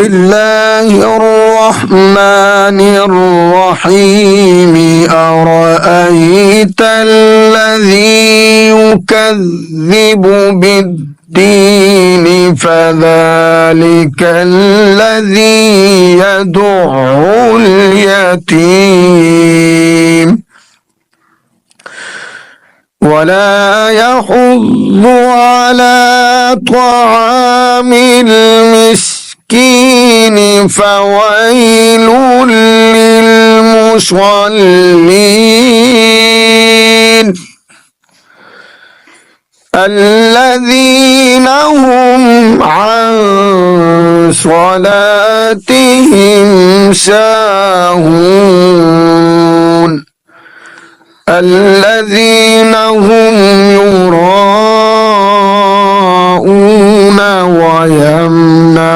الله الرحمن الرحيم أرأيت الذي يكذب بالدين فذلك الذي يدع اليتيم ولا يحض على طعام المسكين فويل للمصلين الذين هم عن صلاتهم ساهون الذين هم يراءون ويمنعون